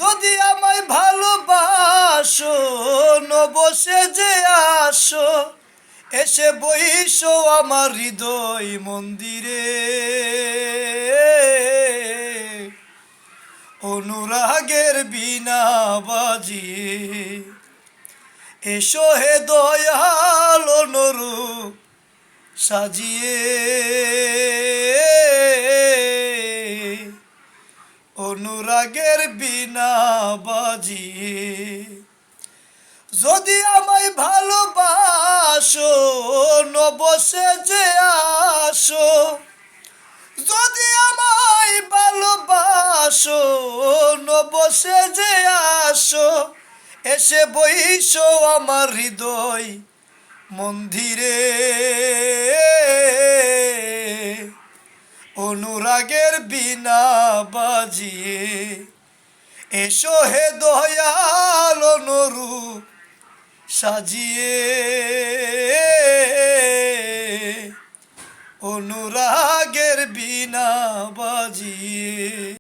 যদি আমায় ভালোবাসো বসে যে আসো এসে বইসো আমার হৃদয় মন্দিরে অনুরাগের বীণা বাজিয়ে এসো হে দয়াল অনুরূপ সাজিয়ে অনুরাগের বীণা বাজিয়ে যদি আমায় ভালোবাসো বসে যে আসো যদি আমায় ভালোবাসো বসে যে আসো এসে বইসো আমার হৃদয় মন্দিরে অনুরাগের বীণা বাজিয়ে এসো হে দয়াল অনুরূপ সাজিয়ে অনুরাগের বীণা বাজিয়ে।